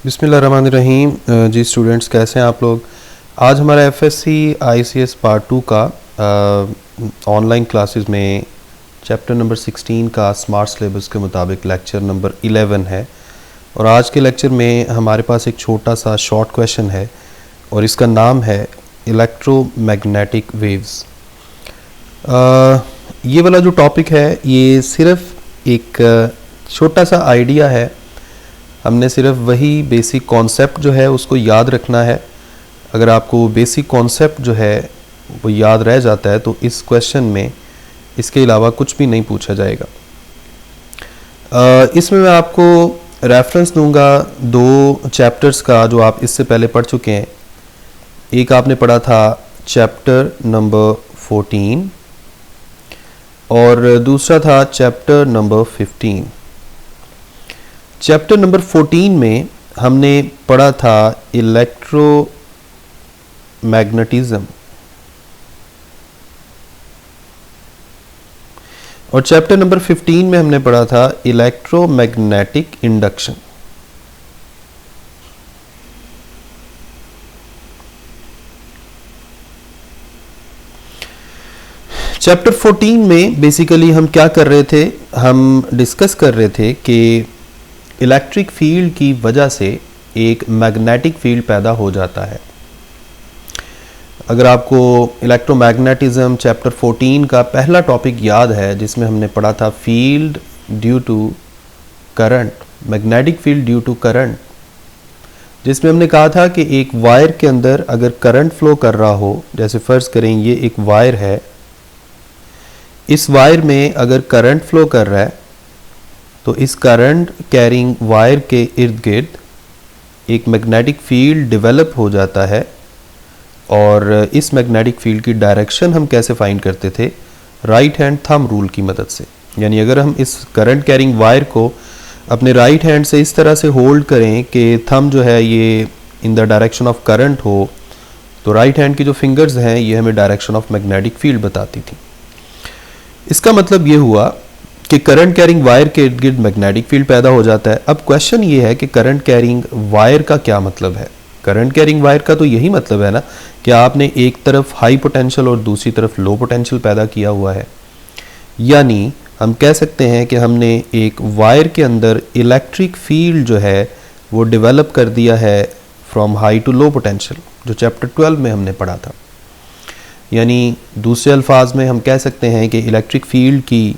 बिस्मिल्लाहिर्रहमानिर्रहीम। जी स्टूडेंट्स, कैसे हैं आप लोग। आज हमारा एफएससी आईसीएस पार्ट 2 का ऑनलाइन क्लासेस में चैप्टर नंबर 16 का स्मार्ट सिलेबस के मुताबिक लेक्चर नंबर 11 है। और आज के लेक्चर में हमारे पास एक छोटा सा शॉर्ट क्वेश्चन है और इसका नाम है इलेक्ट्रोमैग्नेटिक वेव्स। ये वाला जो टॉपिक है ये सिर्फ एक छोटा सा आइडिया है। हमने सिर्फ वही बेसिक कॉन्सेप्ट जो है उसको याद रखना है। अगर आपको बेसिक कॉन्सेप्ट जो है वो याद रह जाता है तो इस क्वेश्चन में इसके अलावा कुछ भी नहीं पूछा जाएगा। इसमें मैं आपको रेफरेंस दूंगा दो चैप्टर्स का जो आप इससे पहले पढ़ चुके हैं। एक आपने पढ़ा था चैप्टर नंबर 14 और दूसरा था चैप्टर नंबर 15। चैप्टर नंबर 14 में हमने पढ़ा था इलेक्ट्रोमैग्नेटिज्म और चैप्टर नंबर 15 में हमने पढ़ा था इलेक्ट्रोमैग्नेटिक इंडक्शन। चैप्टर 14 में बेसिकली हम क्या कर रहे थे, हम डिस्कस कर रहे थे कि इलेक्ट्रिक फील्ड की वजह से एक मैग्नेटिक फील्ड पैदा हो जाता है। अगर आपको इलेक्ट्रोमैग्नेटिज्म चैप्टर 14 का पहला टॉपिक याद है जिसमें हमने पढ़ा था field due to current, magnetic field due to current, जिसमें हमने कहा था कि एक वायर के अंदर अगर करंट फ्लो कर रहा हो, जैसे फर्ज करें ये एक वायर है, इस वायर में अगर करंट फ्लो कर रहा है तो इस करंट कैरिंग वायर के इर्द गिर्द एक मैग्नेटिक फील्ड डेवलप हो जाता है। और इस मैग्नेटिक फील्ड की डायरेक्शन हम कैसे फाइंड करते थे, राइट हैंड थंब रूल की मदद से। यानी अगर हम इस करंट कैरिंग वायर को अपने राइट हैंड से इस तरह से होल्ड करें कि थंब जो है ये in the direction of current हो, तो राइट हैंड की जो फिंगर्स हैं ये हमें डायरेक्शन ऑफ मैग्नेटिक फील्ड बताती थी। इसका मतलब ये हुआ कि करंट कैरिंग वायर के इर्द गिर्द मैग्नेटिक फील्ड पैदा हो जाता है। अब क्वेश्चन ये है कि करंट कैरिंग वायर का क्या मतलब है। करंट कैरिंग वायर का तो यही मतलब है ना कि आपने एक तरफ हाई पोटेंशियल और दूसरी तरफ लो पोटेंशियल पैदा किया हुआ है। यानी हम कह सकते हैं कि हमने एक वायर के अंदर इलेक्ट्रिक फील्ड जो है वो डेवलप कर दिया है from high to low potential, जो चैप्टर 12 में हमने पढ़ा था। यानी दूसरे अल्फाज में हम कह सकते हैं कि इलेक्ट्रिक फील्ड की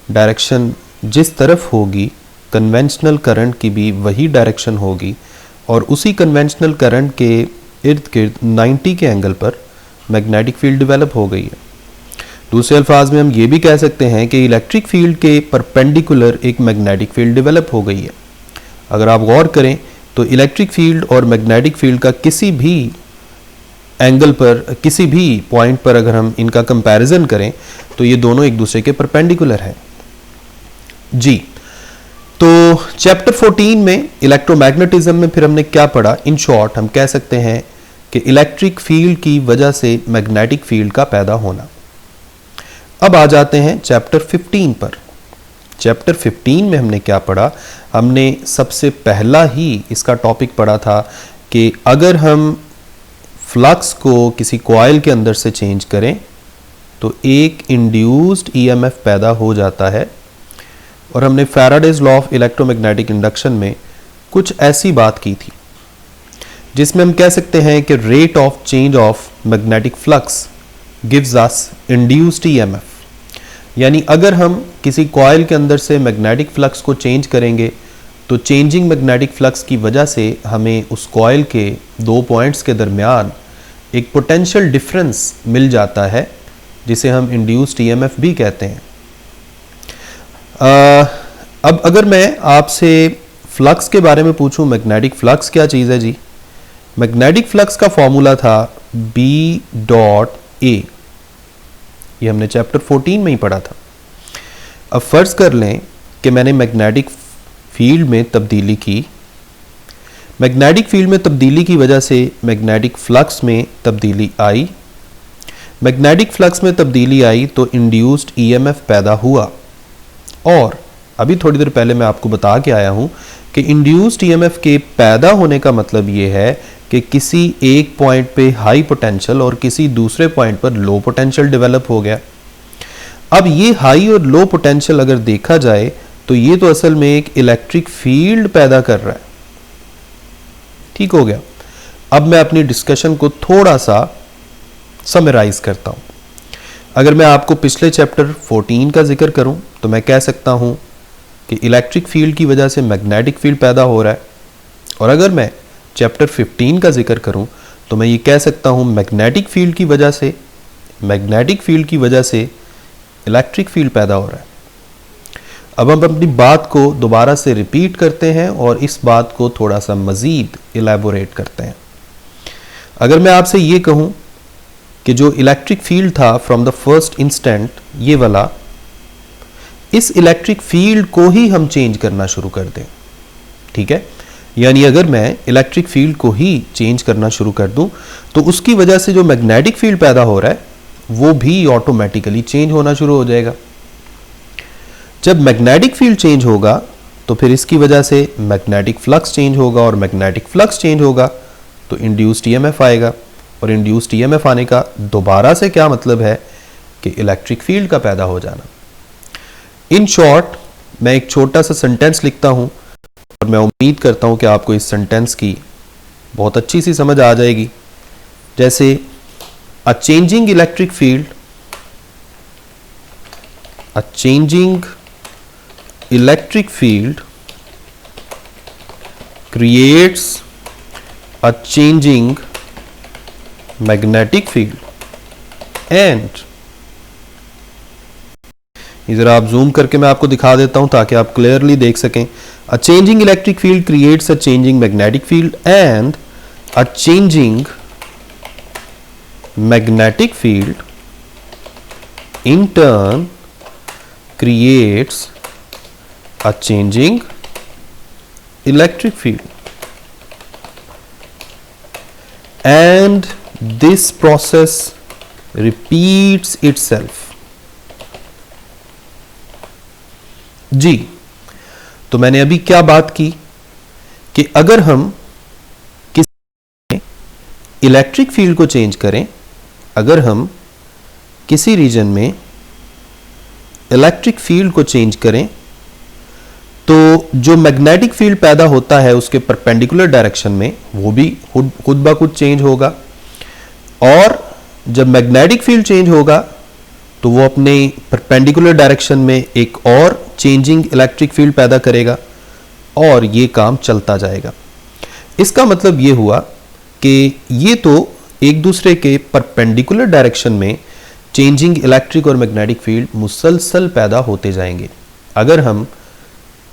डायरेक्शन जिस तरफ होगी कन्वेंशनल करंट की भी वही डायरेक्शन होगी और उसी कन्वेंशनल करंट के इर्द गिर्द 90 के एंगल पर मैग्नेटिक फील्ड डेवलप हो गई है। दूसरे अल्फाज में हम ये भी कह सकते हैं कि इलेक्ट्रिक फील्ड के परपेंडिकुलर एक मैग्नेटिक फील्ड डेवलप हो गई है। अगर आप गौर करें तो इलेक्ट्रिक फील्ड और मैग्नेटिक फील्ड का किसी भी एंगल पर, किसी भी पॉइंट पर अगर हम इनका कंपैरिजन करें तो ये दोनों एक दूसरे के परपेंडिकुलर है जी। तो चैप्टर 14 में इलेक्ट्रोमैग्नेटिज्म में फिर हमने क्या पढ़ा, इन शॉर्ट हम कह सकते हैं कि इलेक्ट्रिक फील्ड की वजह से मैग्नेटिक फील्ड का पैदा होना। अब आ जाते हैं चैप्टर 15 पर। चैप्टर 15 में हमने क्या पढ़ा, हमने सबसे पहला ही इसका टॉपिक पढ़ा था कि अगर हम फ्लक्स को किसी कॉइल के अंदर से चेंज करें तो एक इंड्यूस्ड ईएमएफ पैदा हो जाता है। और हमने Faraday's law of electromagnetic induction में कुछ ऐसी बात की थी जिसमें हम कह सकते हैं कि rate of change of magnetic flux gives us induced EMF. यानी अगर हम किसी कॉइल के अंदर से मैग्नेटिक फ्लक्स को चेंज करेंगे तो चेंजिंग मैग्नेटिक फ्लक्स की वजह से हमें उस कॉइल के दो पॉइंट्स के दरमियान एक पोटेंशियल डिफरेंस मिल जाता है जिसे हम इंड्यूस्ड ईएमएफ भी कहते हैं। अब अगर मैं आपसे फ्लक्स के बारे में पूछूं, मैग्नेटिक फ्लक्स क्या चीज़ है जी। मैग्नेटिक फ्लक्स का फॉर्मूला था B.A, ये हमने चैप्टर 14 में ही पढ़ा था। अब फर्ज कर लें कि मैंने मैग्नेटिक फील्ड में तब्दीली की, मैग्नेटिक फील्ड में तब्दीली की वजह से मैग्नेटिक फ्लक्स में तब्दीली आई, मैग्नेटिक फ्लक्स में तब्दीली आई तो इंड्यूस्ड ईएमएफ पैदा हुआ। और अभी थोड़ी देर पहले मैं आपको बता के आया हूं कि इंड्यूस्ड ईएमएफ के पैदा होने का मतलब ये है कि किसी एक पॉइंट पे हाई पोटेंशियल और किसी दूसरे पॉइंट पर लो पोटेंशियल डेवलप हो गया। अब ये हाई और लो पोटेंशियल अगर देखा जाए तो ये तो असल में एक इलेक्ट्रिक फील्ड पैदा कर रहा है। ठीक हो गया। अब मैं अपनी डिस्कशन को थोड़ा सा समराइज करता हूं। अगर मैं आपको पिछले चैप्टर 14 का जिक्र करूं तो मैं कह सकता हूं कि इलेक्ट्रिक फील्ड की वजह से मैग्नेटिक फील्ड पैदा हो रहा है, और अगर मैं चैप्टर 15 का जिक्र करूं तो मैं ये कह सकता हूं मैग्नेटिक फील्ड की वजह से इलेक्ट्रिक फील्ड पैदा हो रहा है। अब हम अपनी बात को दोबारा से रिपीट करते हैं और इस बात को थोड़ा सा मजीद इलेबोरेट करते हैं। अगर मैं आपसे ये कहूं कि जो इलेक्ट्रिक फील्ड था फ्रॉम द फर्स्ट इंस्टेंट, ये वाला, इस इलेक्ट्रिक फील्ड को ही हम चेंज करना शुरू कर दें, ठीक है, यानी अगर मैं इलेक्ट्रिक फील्ड को ही चेंज करना शुरू कर दूं तो उसकी वजह से जो मैग्नेटिक फील्ड पैदा हो रहा है वो भी ऑटोमेटिकली चेंज होना शुरू हो जाएगा। जब मैग्नेटिक फील्ड चेंज होगा तो फिर इसकी वजह से मैग्नेटिक फ्लक्स चेंज होगा, और मैग्नेटिक फ्लक्स चेंज होगा तो इंड्यूस्ड ईएमएफ आएगा, और इंड्यूस्ड ईएमएफ आने का दोबारा से क्या मतलब है कि इलेक्ट्रिक फील्ड का पैदा हो जाना। इन शॉर्ट, मैं एक छोटा सा सेंटेंस लिखता हूं और मैं उम्मीद करता हूं कि आपको इस सेंटेंस की बहुत अच्छी सी समझ आ जाएगी। जैसे अ changing electric field creates a changing magnetic field, and इधर आप जूम करके मैं आपको दिखा देता हूं ताकि आप क्लियरली देख सकें। A changing electric field creates a changing magnetic field, and a changing magnetic field in turn creates a changing electric field, and this process repeats itself. जी, तो मैंने अभी क्या बात की कि अगर हम किसी इलेक्ट्रिक फील्ड को चेंज करें, अगर हम किसी रीजन में इलेक्ट्रिक फील्ड को चेंज करें तो जो मैग्नेटिक फील्ड पैदा होता है उसके परपेंडिकुलर डायरेक्शन में वो भी खुद ब खुद चेंज होगा, और जब मैग्नेटिक फील्ड चेंज होगा तो वो अपने परपेंडिकुलर डायरेक्शन में एक और चेंजिंग इलेक्ट्रिक फील्ड पैदा करेगा, और ये काम चलता जाएगा। इसका मतलब ये हुआ कि ये तो एक दूसरे के परपेंडिकुलर डायरेक्शन में चेंजिंग इलेक्ट्रिक और मैग्नेटिक फील्ड मुसलसल पैदा होते जाएंगे। अगर हम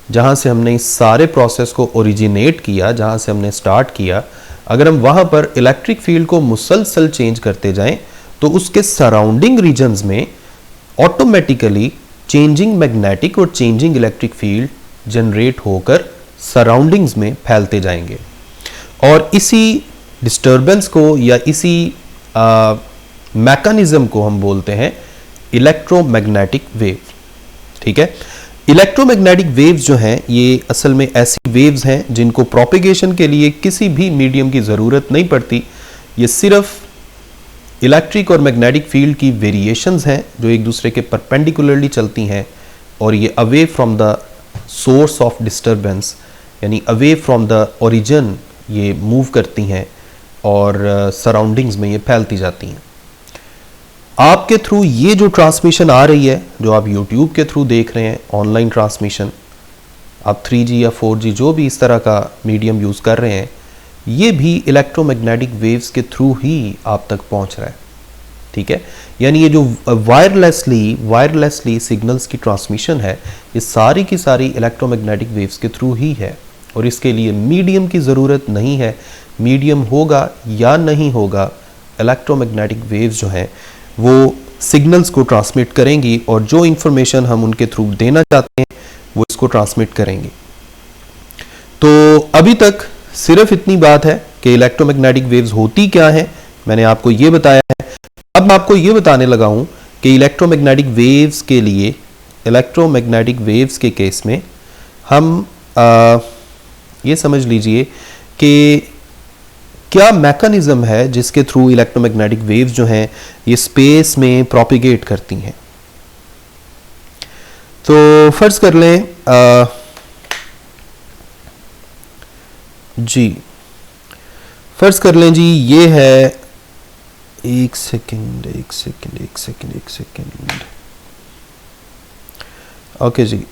जहाँ से हमने इस सारे प्रोसेस को ओरिजिनेट किया, जहाँ से हमने स्टार्ट किया, अगर हम वहाँ पर इलेक्ट्रिक फील्ड को मुसलसल चेंज करते जाएं तो उसके सराउंडिंग रीजन्स में ऑटोमेटिकली चेंजिंग मैग्नेटिक और चेंजिंग इलेक्ट्रिक फील्ड जनरेट होकर सराउंडिंग्स में फैलते जाएंगे, और इसी डिस्टर्बेंस को या इसी मैकेनिज्म को हम बोलते हैं इलेक्ट्रोमैग्नेटिक वेव। ठीक है, इलेक्ट्रोमैग्नेटिक वेव्स जो हैं ये असल में ऐसी वेव्स हैं जिनको प्रोपेगेशन के लिए किसी भी मीडियम की ज़रूरत नहीं पड़ती। ये सिर्फ इलेक्ट्रिक और मैग्नेटिक फील्ड की वेरिएशंस हैं जो एक दूसरे के परपेंडिकुलरली चलती हैं, और ये away from the source of disturbance यानी अवे फ्रॉम द ओरिजिन ये मूव करती हैं और सराउंडिंग्स में ये फैलती जाती हैं। आपके थ्रू ये जो ट्रांसमिशन आ रही है, जो आप YouTube के थ्रू देख रहे हैं, ऑनलाइन ट्रांसमिशन, आप 3G या 4G जो भी इस तरह का मीडियम यूज़ कर रहे हैं, ये भी इलेक्ट्रोमैग्नेटिक वेव्स के थ्रू ही आप तक पहुंच रहा है। ठीक है, यानी ये जो वायरलेसली सिग्नल्स की ट्रांसमिशन है, ये सारी की सारी इलेक्ट्रोमैग्नेटिक वेव्स के थ्रू ही है, और इसके लिए मीडियम की ज़रूरत नहीं है। मीडियम होगा या नहीं होगा, इलेक्ट्रोमैग्नेटिक वेव्स जो हैं वो सिग्नल्स को ट्रांसमिट करेंगी, और जो इंफॉर्मेशन हम उनके थ्रू देना चाहते हैं वो इसको ट्रांसमिट करेंगे। तो अभी तक सिर्फ इतनी बात है कि इलेक्ट्रोमैग्नेटिक वेव्स होती क्या हैं, मैंने आपको ये बताया है। अब मैं आपको ये बताने लगा हूं कि इलेक्ट्रोमैग्नेटिक वेव्स के लिए, इलेक्ट्रोमैग्नेटिक वेव्स के केस में हम ये समझ लीजिए कि क्या मैकेनिज्म है जिसके थ्रू इलेक्ट्रोमैग्नेटिक वेव्स जो हैं ये स्पेस में प्रोपिगेट करती हैं। तो फर्ज कर लें जी, फर्ज कर लें जी, ये है, एक सेकंड, ओके जी,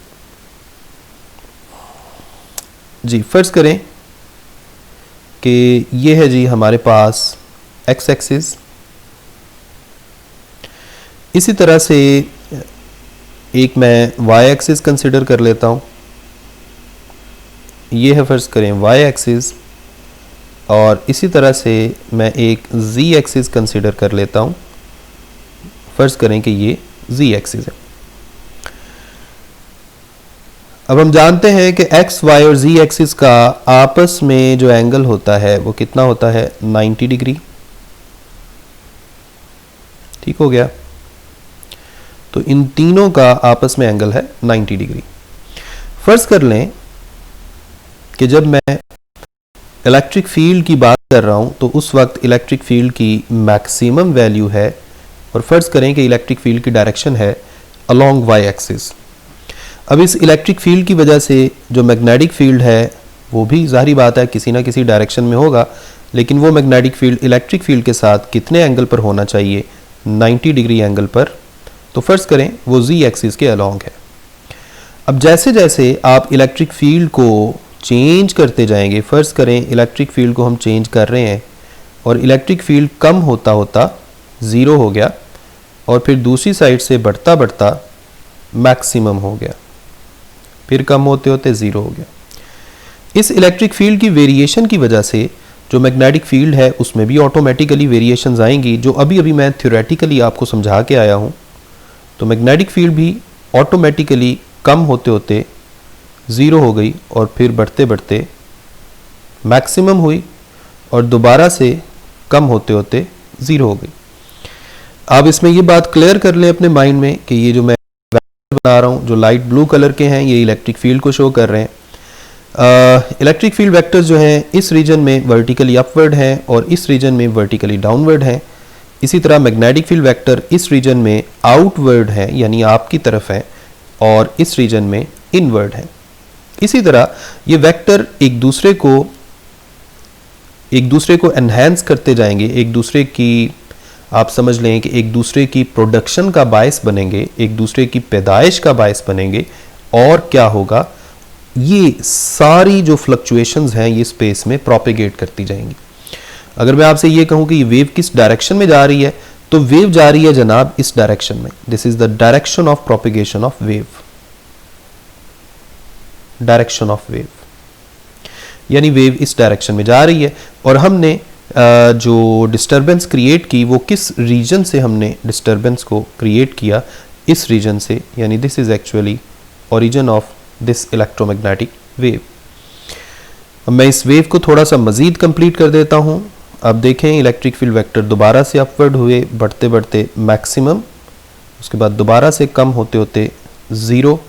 फर्ज करें कि ये है जी हमारे पास एक्स एक्सिस। इसी तरह से एक मैं वाई एक्सिस कंसिडर कर लेता हूँ। ये है फर्ज करें वाई एक्सिस, और इसी तरह से मैं एक जी एक्सिस कंसिडर कर लेता हूँ। फर्ज करें कि ये जी एक्सिस है। अब हम जानते हैं कि एक्स, वाई और जी एक्सिस का आपस में जो एंगल होता है वो कितना होता है, 90 डिग्री। ठीक हो गया। तो इन तीनों का आपस में एंगल है 90 डिग्री। फर्ज कर लें कि जब मैं इलेक्ट्रिक फील्ड की बात कर रहा हूं तो उस वक्त इलेक्ट्रिक फील्ड की मैक्सिमम वैल्यू है, और फर्ज करें कि इलेक्ट्रिक फील्ड की डायरेक्शन है अलोंग वाई एक्सिस। अब इस इलेक्ट्रिक फील्ड की वजह से जो मैग्नेटिक फील्ड है वो भी जाहिर बात है किसी ना किसी डायरेक्शन में होगा, लेकिन वो मैग्नेटिक फील्ड इलेक्ट्रिक फील्ड के साथ कितने एंगल पर होना चाहिए, 90 डिग्री एंगल पर। तो फर्ज करें वो जी एक्सिस के अलोंग है। अब जैसे जैसे आप इलेक्ट्रिक फील्ड को चेंज करते जाएंगे, फ़र्ज़ करें इलेक्ट्रिक फील्ड को हम चेंज कर रहे हैं और इलेक्ट्रिक फील्ड कम होता होता ज़ीरो हो गया, और फिर दूसरी साइड से बढ़ता बढ़ता मैक्सिमम हो गया, फिर कम होते होते ज़ीरो हो गया। इस इलेक्ट्रिक फील्ड की वेरिएशन की वजह से जो मैग्नेटिक फील्ड है उसमें भी ऑटोमेटिकली वेरिएशंस आएंगी, जो अभी अभी मैं थ्योरेटिकली आपको समझा के आया हूँ। तो मैग्नेटिक फील्ड भी ऑटोमेटिकली कम होते होते ज़ीरो हो गई, और फिर बढ़ते बढ़ते मैक्सिमम हुई, और दोबारा से कम होते होते ज़ीरो हो गई। आप इसमें ये बात क्लियर कर लें अपने माइंड में कि ये जो मैं वेक्टर बना रहा हूँ जो लाइट ब्लू कलर के हैं, ये इलेक्ट्रिक फील्ड को शो कर रहे हैं। इलेक्ट्रिक फील्ड वेक्टर्स जो हैं इस रीजन में वर्टिकली अपवर्ड हैं और इस रीजन में वर्टिकली डाउनवर्ड हैं। इसी तरह मैग्नेटिक फील्ड वेक्टर इस रीजन में आउटवर्ड है, यानी आपकी तरफ है, और इस रीजन में इनवर्ड है। इसी तरह ये वेक्टर एक दूसरे को एनहांस करते जाएंगे, एक दूसरे की, आप समझ लें कि एक दूसरे की प्रोडक्शन का बायस बनेंगे, एक दूसरे की पैदाइश का बायस बनेंगे, और क्या होगा, ये सारी जो फ्लक्चुएशंस हैं ये स्पेस में प्रोपेगेट करती जाएंगी। अगर मैं आपसे ये कहूं कि ये वेव किस डायरेक्शन में जा रही है, तो वेव जा रही है जनाब इस डायरेक्शन में। This is the direction of propagation of wave, direction of wave, यानी वेव इस डायरेक्शन में जा रही है। और हमने जो डिस्टरबेंस क्रिएट की वो किस रीजन से हमने डिस्टरबेंस को क्रिएट किया, इस रीजन से, यानी this is actually origin of this electromagnetic wave. अब मैं इस वेव को थोड़ा सा मजीद कंप्लीट कर देता हूं। अब देखें इलेक्ट्रिक फील्ड वेक्टर दोबारा से अपवर्ड हुए, बढ़ते बढ़ते मैक्सिमम, उसके बाद दोबारा से कम होते होते ज़ीरो।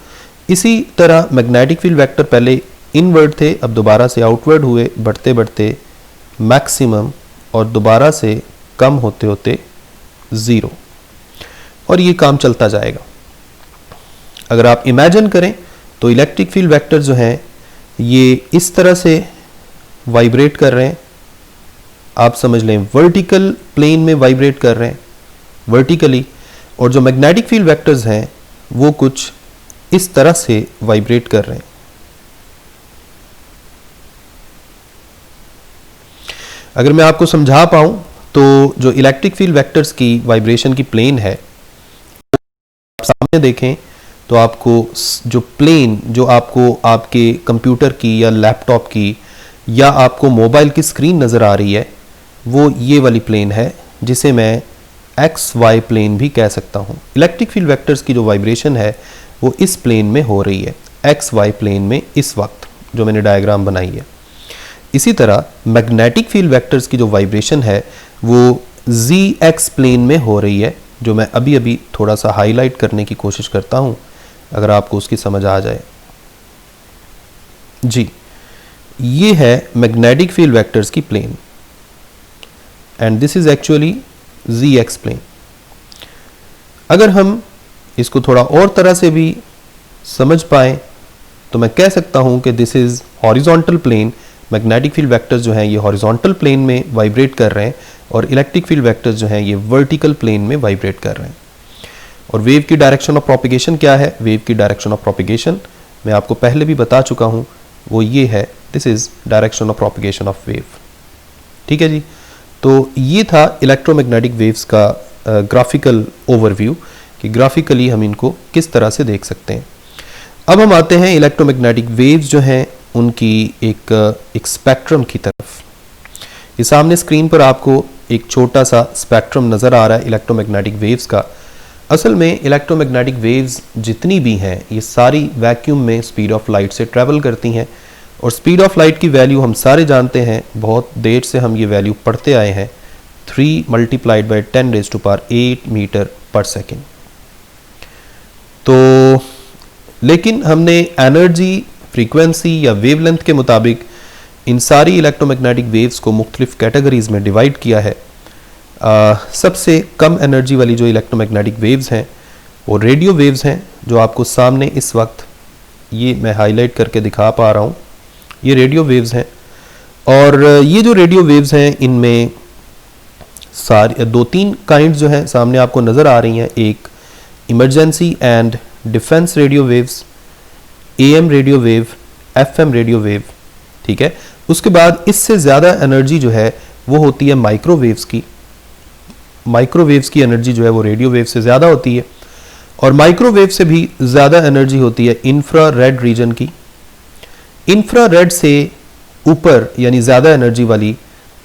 इसी तरह मैग्नेटिक फील्ड वेक्टर पहले इनवर्ड थे, अब दोबारा से आउटवर्ड हुए, बढ़ते बढ़ते मैक्सिमम, और दोबारा से कम होते होते ज़ीरो, और ये काम चलता जाएगा। अगर आप इमेजिन करें तो इलेक्ट्रिक फील्ड वेक्टर जो हैं ये इस तरह से वाइब्रेट कर रहे हैं, आप समझ लें वर्टिकल प्लेन में वाइब्रेट कर रहे हैं वर्टिकली, और जो मैग्नेटिक फील्ड वेक्टर्स हैं वो कुछ इस तरह से वाइब्रेट कर रहे हैं। अगर मैं आपको समझा पाऊं तो जो इलेक्ट्रिक फील्ड वेक्टर्स की वाइब्रेशन की प्लेन है, आप सामने देखें तो आपको जो प्लेन जो आपको आपके कंप्यूटर की या लैपटॉप की या आपको मोबाइल की स्क्रीन नज़र आ रही है, वो ये वाली प्लेन है जिसे मैं एक्स वाई प्लेन भी कह सकता हूँ। इलेक्ट्रिक फील्ड वेक्टर्स की जो वाइब्रेशन है वो इस प्लेन में हो रही है, एक्स वाई प्लेन में, इस वक्त जो मैंने डायग्राम बनाई है। इसी तरह मैग्नेटिक फील्ड वेक्टर्स की जो वाइब्रेशन है वो जी एक्स प्लेन में हो रही है, जो मैं अभी अभी थोड़ा सा हाईलाइट करने की कोशिश करता हूँ अगर आपको उसकी समझ आ जाए। जी, ये है मैग्नेटिक फील्ड वेक्टर्स की plane and this is actually ZX plane. अगर हम इसको थोड़ा और तरह से भी समझ पाए तो मैं कह सकता हूं कि this is horizontal plane. Magnetic field vectors जो हैं ये हॉरिजॉन्टल प्लेन में वाइब्रेट कर रहे हैं और इलेक्ट्रिक फील्ड वेक्टर्स जो हैं ये वर्टिकल प्लेन में वाइब्रेट कर रहे हैं। और वेव की डायरेक्शन ऑफ प्रोपिगेशन क्या है? वेव की डायरेक्शन ऑफ प्रोपिगेशन मैं आपको पहले भी बता चुका हूं, वो ये है, this is direction of propagation of wave. ठीक है जी, तो ये था इलेक्ट्रोमैग्नेटिक वेव्स का ग्राफिकल ओवरव्यू कि ग्राफिकली हम इनको किस तरह से देख सकते हैं। अब हम आते हैं इलेक्ट्रोमैग्नेटिक वेव्स जो हैं उनकी एक स्पेक्ट्रम की तरफ। ये सामने स्क्रीन पर आपको एक छोटा सा स्पेक्ट्रम नज़र आ रहा है इलेक्ट्रोमैग्नेटिक वेव्स का। असल में इलेक्ट्रोमैग्नेटिक वेव्स जितनी भी हैं ये सारी वैक्यूम में स्पीड ऑफ लाइट से ट्रैवल करती हैं और स्पीड ऑफ लाइट की वैल्यू हम सारे जानते हैं, बहुत देर से हम ये वैल्यू पढ़ते आए हैं, 3 × 10⁸ मीटर पर सेकेंड। तो लेकिन हमने एनर्जी, फ्रीक्वेंसी या वेवलेंथ के मुताबिक इन सारी इलेक्ट्रोमैग्नेटिक वेव्स को मुख्तलिफ कैटेगरीज में डिवाइड किया है। सबसे कम एनर्जी वाली जो इलेक्ट्रोमैग्नेटिक वेव्स हैं वो रेडियो वेव्स हैं, जो आपको सामने इस वक्त ये मैं हाईलाइट करके दिखा पा रहा हूँ, ये रेडियो वेव्स हैं। और ये जो रेडियो वेव्स हैं इनमें सारी 2-3 काइंड्स जो हैं सामने आपको नज़र आ रही हैं। एक emergency and defence radio waves, AM radio wave, FM radio wave. ठीक है, उसके बाद इससे ज़्यादा एनर्जी जो है वो होती है माइक्रोवेव्स की। माइक्रोवेव्स की एनर्जी जो है वो रेडियो वेव से ज़्यादा होती है और माइक्रोवेव से भी ज़्यादा एनर्जी होती है इंफ्रारेड रीजन की। इंफ्रारेड से ऊपर यानी ज़्यादा एनर्जी वाली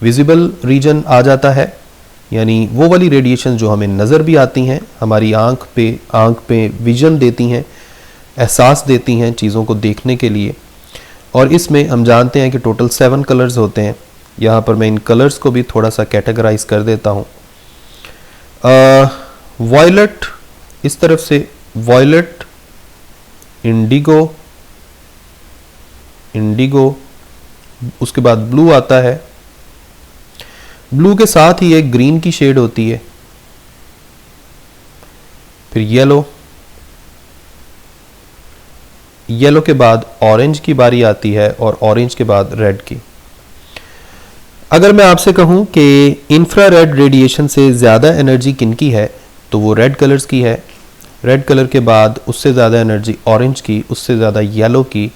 विजिबल रीजन आ जाता है, यानी वो वाली रेडिएशन जो हमें नज़र भी आती हैं, हमारी आँख पे विजन देती हैं, एहसास देती हैं चीज़ों को देखने के लिए। और इसमें हम जानते हैं कि टोटल 7 कलर्स होते हैं। यहाँ पर मैं इन कलर्स को भी थोड़ा सा कैटेगराइज कर देता हूँ। वॉयलेट, इस तरफ से वॉयलेट, इंडिगो, उसके बाद ब्लू आता है। ब्लू के साथ ही एक ग्रीन की शेड होती है, फिर येलो के बाद ऑरेंज की बारी आती है और ऑरेंज के बाद रेड की। अगर मैं आपसे कहूं कि इंफ्रारेड रेडिएशन से ज़्यादा एनर्जी किनकी है तो वो रेड कलर्स की है। रेड कलर के बाद उससे ज़्यादा एनर्जी ऑरेंज की, उससे ज़्यादा येलो की,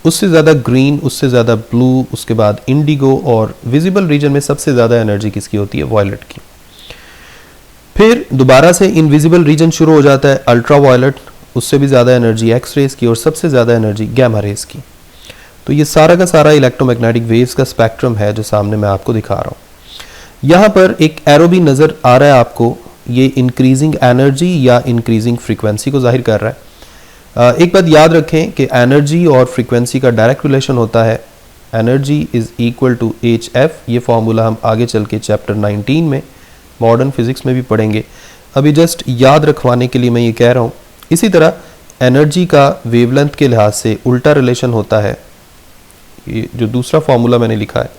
उससे ज़्यादा ग्रीन, उससे ज़्यादा ब्लू, उसके बाद इंडिगो और विजिबल रीजन में सबसे ज़्यादा एनर्जी किसकी होती है? वॉयलेट की। फिर दोबारा से इनविजिबल रीजन शुरू हो जाता है, अल्ट्रा वायलेट, उससे भी ज़्यादा एनर्जी एक्स रेज की और सबसे ज़्यादा एनर्जी गैमा रेज की। तो ये सारा का सारा इलेक्ट्रोमैग्नेटिक वेव्स का स्पेक्ट्रम है जो सामने मैं आपको दिखा रहा हूँ। यहाँ पर एक एरो भी नज़र आ रहा है आपको, ये इंक्रीजिंग एनर्जी या इंक्रीजिंग फ्रीक्वेंसी को जाहिर कर रहा है। एक बात याद रखें कि एनर्जी और फ्रीक्वेंसी का डायरेक्ट रिलेशन होता है, energy is equal to HF। ये फार्मूला हम आगे चल के चैप्टर 19 में मॉडर्न फिजिक्स में भी पढ़ेंगे, अभी जस्ट याद रखवाने के लिए मैं ये कह रहा हूँ। इसी तरह एनर्जी का वेवलेंथ के लिहाज से उल्टा रिलेशन होता है, ये जो दूसरा फार्मूला मैंने लिखा है।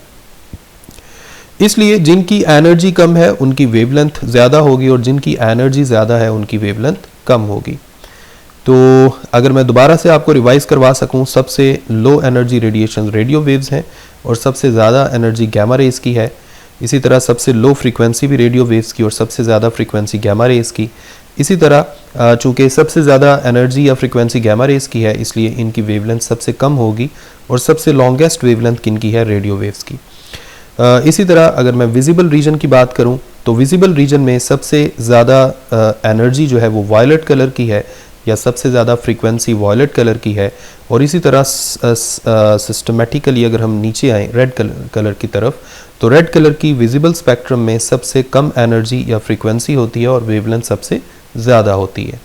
इसलिए जिनकी एनर्जी कम है उनकी वेवलेंथ ज़्यादा होगी और जिनकी एनर्जी ज़्यादा है उनकी वेवलेंथ कम होगी। तो अगर मैं दोबारा से आपको रिवाइज करवा सकूं, सबसे low energy radiation radio waves हैं और सबसे ज़्यादा एनर्जी गैमा रेज की है। इसी तरह सबसे लो फ्रीक्वेंसी भी रेडियो वेव्स की और सबसे ज़्यादा फ्रीक्वेंसी गैमा रेज की। इसी तरह चूँकि सबसे ज़्यादा एनर्जी या फ्रीक्वेंसी गैमा रेज की है इसलिए इनकी वेवलेंथ सबसे कम होगी और सबसे लॉन्गेस्ट वेवलेंथ किनकी है? रेडियो वेव्स की। इसी तरह अगर मैं विजिबल रीजन की बात करूं तो विजिबल रीजन में सबसे ज़्यादा एनर्जी जो है वो वायलेट कलर की है या सबसे ज़्यादा फ्रीक्वेंसी वायलेट कलर की है। और इसी तरह सिस्टमेटिकली अगर हम नीचे आएँ रेड कलर की तरफ तो रेड कलर की विजिबल स्पेक्ट्रम में सबसे कम एनर्जी या फ्रीक्वेंसी होती है और वेवलेंथ सबसे ज़्यादा होती है।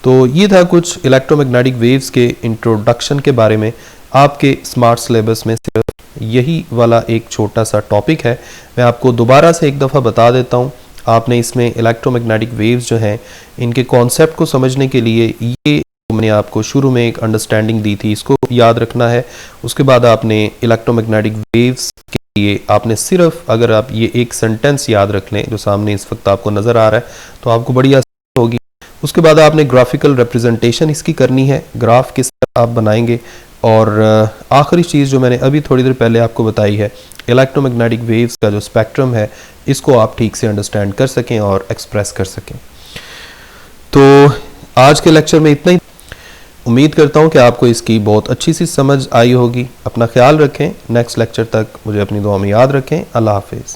तो ये था कुछ इलेक्ट्रोमैग्नेटिक वेव्स के इंट्रोडक्शन के बारे में। आपके स्मार्ट सिलेबस में सिर्फ यही वाला एक छोटा सा टॉपिक है। मैं आपको दोबारा से एक दफ़ा बता देता हूँ, आपने इसमें इलेक्ट्रोमैग्नेटिक वेव्स जो हैं इनके कॉन्सेप्ट को समझने के लिए ये मैंने आपको शुरू में एक अंडरस्टैंडिंग दी थी, इसको याद रखना है। उसके बाद आपने इलेक्ट्रोमैग्नेटिक वेव्स के लिए आपने सिर्फ, अगर आप ये एक सेंटेंस याद रख लें जो सामने इस वक्त आपको नज़र आ रहा है, तो आपको बड़ी आसानी होगी। उसके बाद आपने ग्राफिकल रिप्रेजेंटेशन इसकी करनी है, ग्राफ किस तरह आप बनाएंगे। और आखिरी चीज़ जो मैंने अभी थोड़ी देर पहले आपको बताई है, इलेक्ट्रोमैग्नेटिक वेव्स का जो स्पेक्ट्रम है, इसको आप ठीक से अंडरस्टैंड कर सकें और एक्सप्रेस कर सकें। तो आज के लेक्चर में इतना ही। उम्मीद करता हूँ कि आपको इसकी बहुत अच्छी सी समझ आई होगी। अपना ख्याल रखें, नेक्स्ट लेक्चर तक मुझे अपनी दुआ में याद रखें। अल्लाह हाफिज़।